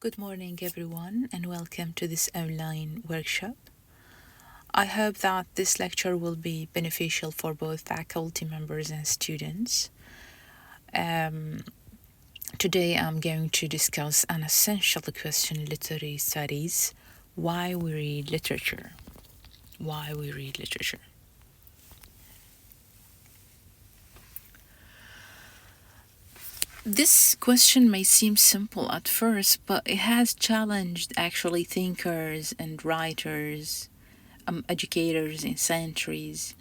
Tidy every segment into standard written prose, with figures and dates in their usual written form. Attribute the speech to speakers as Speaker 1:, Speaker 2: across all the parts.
Speaker 1: Good morning, everyone, and welcome to this online workshop. I hope that this lecture will be beneficial for both faculty members and students. Today, I'm going to discuss an essential question in literary studies: why we read literature. Why we read literature. This question may seem simple at first, but it has challenged actually thinkers and writers, educators in centuries.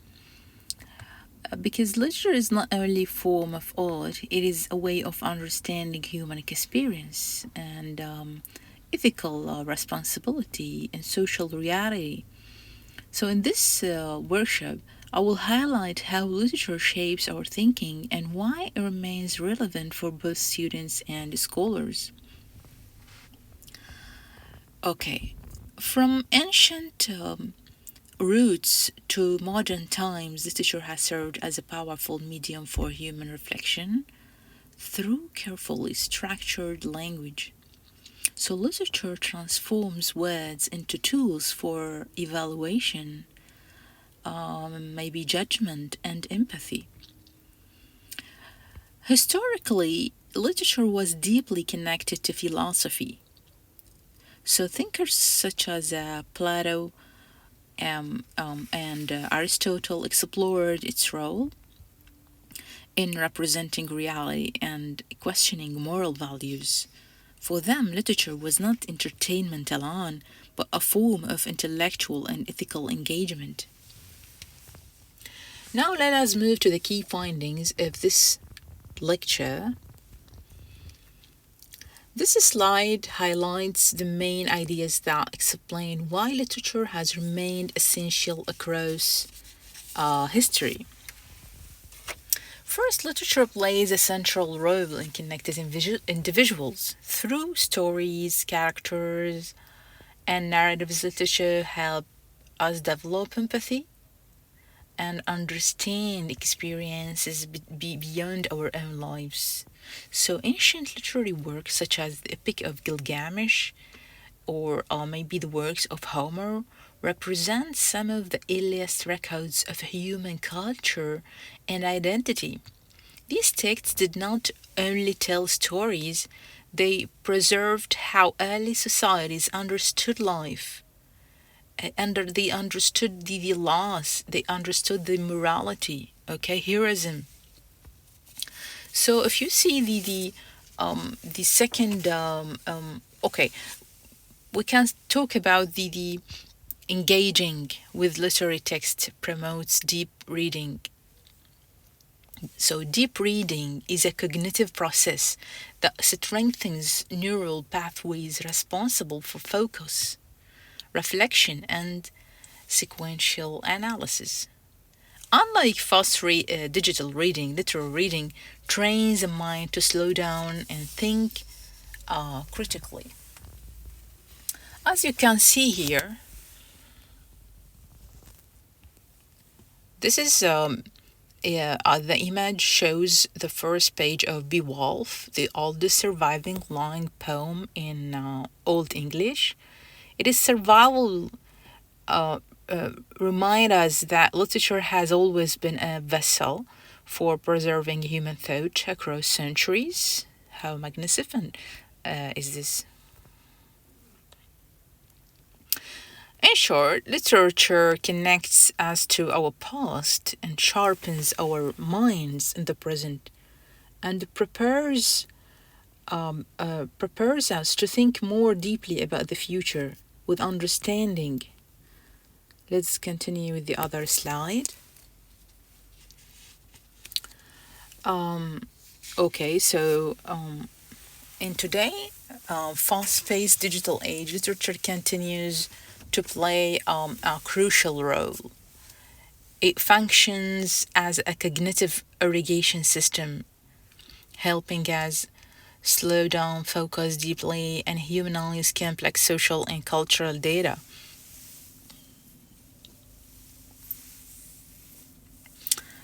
Speaker 1: Because literature is not only a form of art, it is a way of understanding human experience and ethical responsibility and social reality. So, in this workshop, I will highlight how literature shapes our thinking and why it remains relevant for both students and scholars. Okay, from ancient roots to modern times, literature has served as a powerful medium for human reflection through carefully structured language. So, literature transforms words into tools for evaluation, maybe judgment, and empathy. Historically, literature was deeply connected to philosophy. So, thinkers such as Plato and Aristotle explored its role in representing reality and questioning moral values. For them, literature was not entertainment alone, but a form of intellectual and ethical engagement. Now, let us move to the key findings of this lecture. This slide highlights the main ideas that explain why literature has remained essential across history. First, literature plays a central role in connecting individuals through stories, characters, and narratives. Literature help us develop empathy and understand experiences beyond our own lives. So, ancient literary works such as the Epic of Gilgamesh or maybe the works of Homer represent some of the earliest records of human culture and identity. These texts did not only tell stories, they preserved how early societies understood life. They understood the laws, they understood the morality, okay, heroism. So if you see the second okay, we can talk about the engaging with literary text promotes deep reading. So deep reading is a cognitive process that strengthens neural pathways responsible for focus, reflection, and sequential analysis. Unlike digital reading, literal reading trains the mind to slow down and think critically. As you can see here, this is the image shows the first page of Beowulf, the oldest surviving long poem in Old English. It is survival remind us that literature has always been a vessel for preserving human thought across centuries. How magnificent is this? In short, literature connects us to our past and sharpens our minds in the present and prepares us to think more deeply about the future with understanding. Let's continue with the other slide. Okay, so in today, fast-paced digital age, literature continues to play a crucial role. It functions as a cognitive irrigation system, helping us slow down, focus deeply, and humanize complex social and cultural data.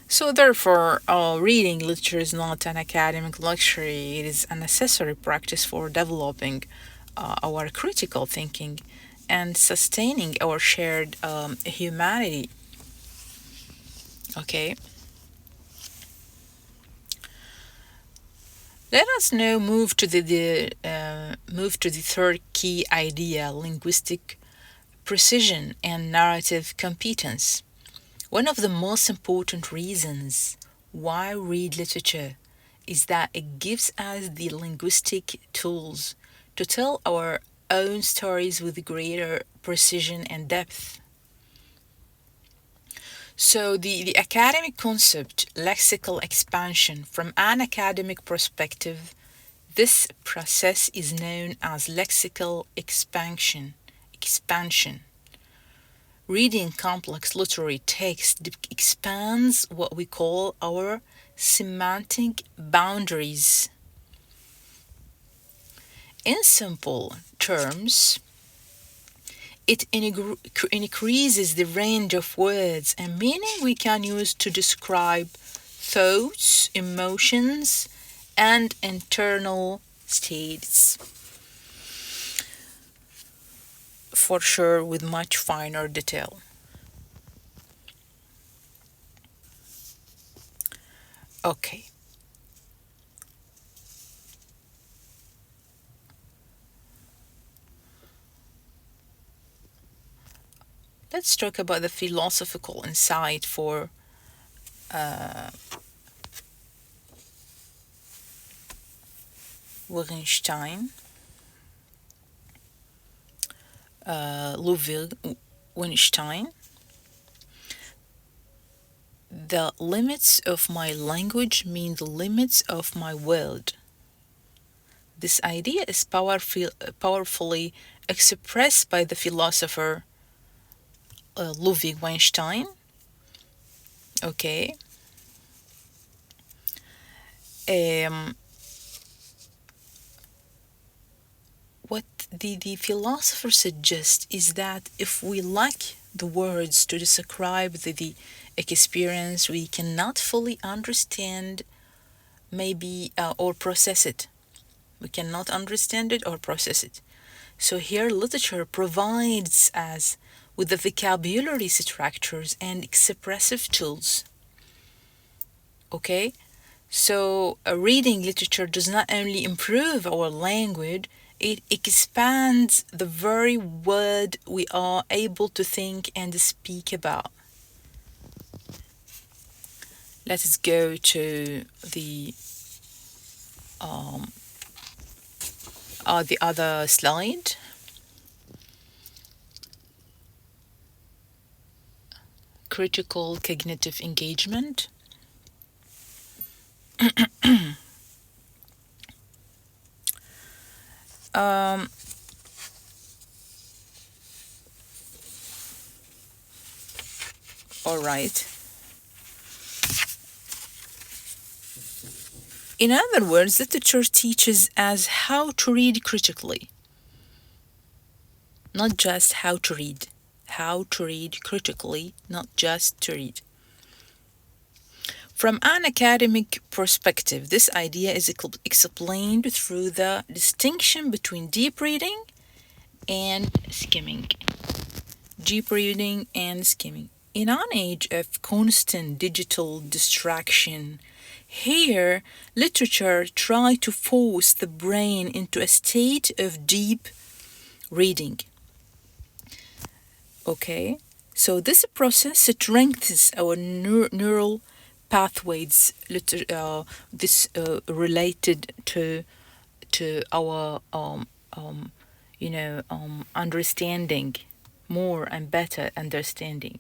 Speaker 1: So, therefore, reading literature is not an academic luxury, it is a necessary practice for developing our critical thinking and sustaining our shared humanity. Okay. Let us now move to the third key idea: linguistic precision and narrative competence. One of the most important reasons why read literature is that it gives us the linguistic tools to tell our own stories with greater precision and depth. So, the academic concept, lexical expansion, from an academic perspective, this process is known as lexical expansion. Reading complex literary text expands what we call our semantic boundaries. In simple terms, it increases the range of words and meaning we can use to describe thoughts, emotions, and internal states, for sure with much finer detail. Okay. Let's talk about the philosophical insight for Wittgenstein, Wittgenstein. The limits of my language mean the limits of my world. This idea is powerfully expressed by the philosopher Ludwig Wittgenstein. Okay. What the philosopher suggests is that if we lack the words to describe the experience, we cannot fully understand maybe or process it. We cannot understand it or process it. So here literature provides us with the vocabulary structures and expressive tools. Okay? So reading literature does not only improve our language, it expands the very word we are able to think and speak about. Let us go to the other slide. Critical cognitive engagement. All right. In other words, literature teaches us how to read critically. Not just how to read. How to read critically, not just to read. From an academic perspective, this idea is explained through the distinction between deep reading and skimming. Deep reading and skimming. In an age of constant digital distraction, here literature tries to force the brain into a state of deep reading. Okay, so this process strengthens our neural pathways. This related to our understanding, more and better understanding.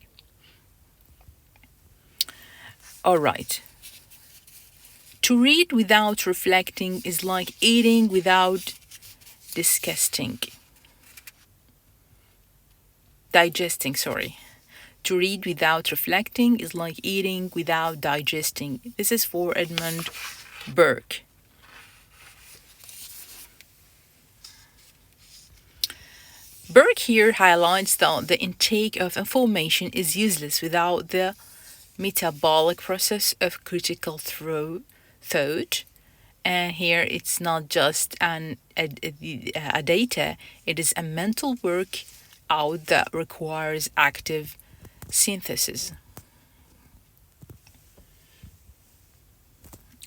Speaker 1: All right. To read without reflecting is like eating without digesting. To read without reflecting is like eating without digesting. This is for Edmund Burke. Burke here highlights that the intake of information is useless without the metabolic process of critical thought And here it's not just a data, it is a mental work out that requires active synthesis.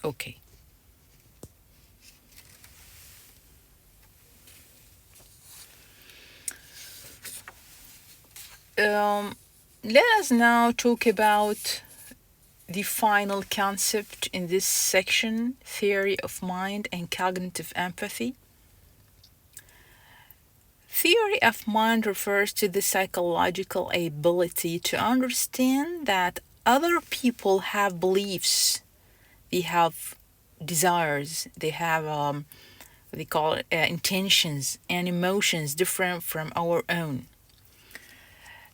Speaker 1: Okay. Let us now talk about the final concept in this section, theory of mind and cognitive empathy. Theory of mind refers to the psychological ability to understand that other people have beliefs, they have desires, they have they call it intentions and emotions different from our own.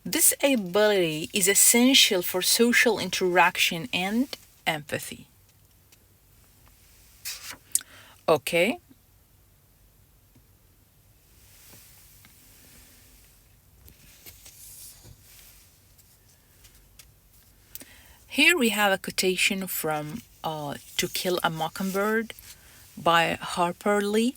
Speaker 1: This ability is essential for social interaction and empathy. Okay. Here we have a quotation from To Kill a Mockingbird by Harper Lee.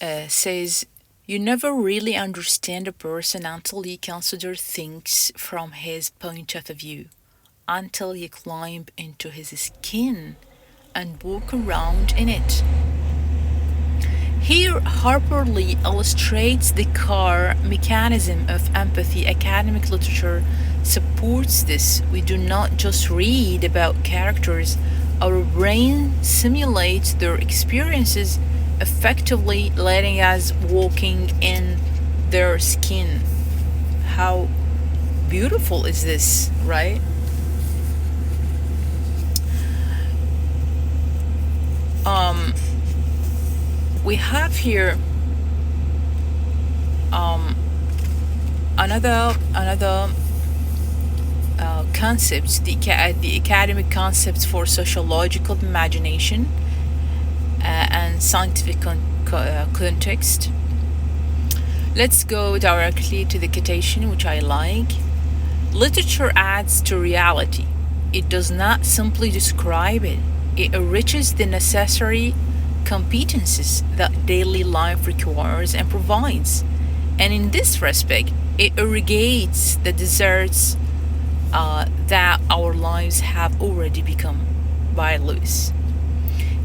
Speaker 1: Says, "You never really understand a person until you consider things from his point of view, until you climb into his skin and walk around in it." Here, Harper Lee illustrates the core mechanism of empathy. Academic literature supports this. We do not just read about characters, our brain simulates their experiences, effectively letting us walking in their skin. How beautiful is this, right? We have here another concepts, the academic concepts for sociological imagination and scientific context. Let's go directly to the quotation, which I like. Literature adds to reality. It does not simply describe it. It enriches the necessary competences that daily life requires and provides. And in this respect, it irrigates the deserts that our lives have already become, by Lewis.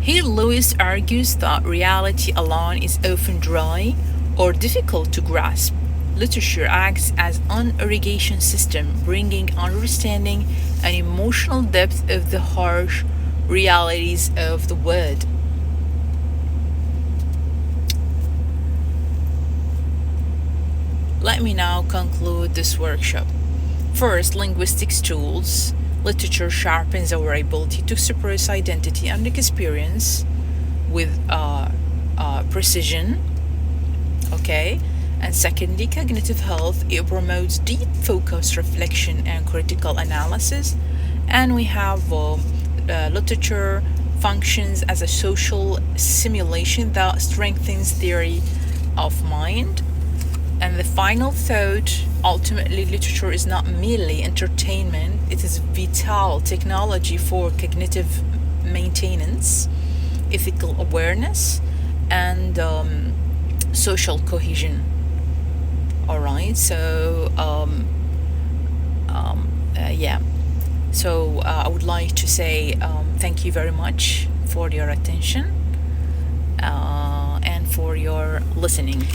Speaker 1: Here, Lewis argues that reality alone is often dry or difficult to grasp. Literature acts as an irrigation system, bringing understanding and emotional depth of the harsh realities of the world. Let me now conclude this workshop. First, linguistics tools. Literature sharpens our ability to express identity and experience with precision. Okay? And secondly, cognitive health. It promotes deep focused reflection and critical analysis. And we have literature functions as a social simulation that strengthens theory of mind. And the final thought, ultimately, literature is not merely entertainment, it is vital technology for cognitive maintenance, ethical awareness, and social cohesion. All right, so yeah. So I would like to say thank you very much for your attention and for your listening.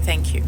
Speaker 1: Thank you.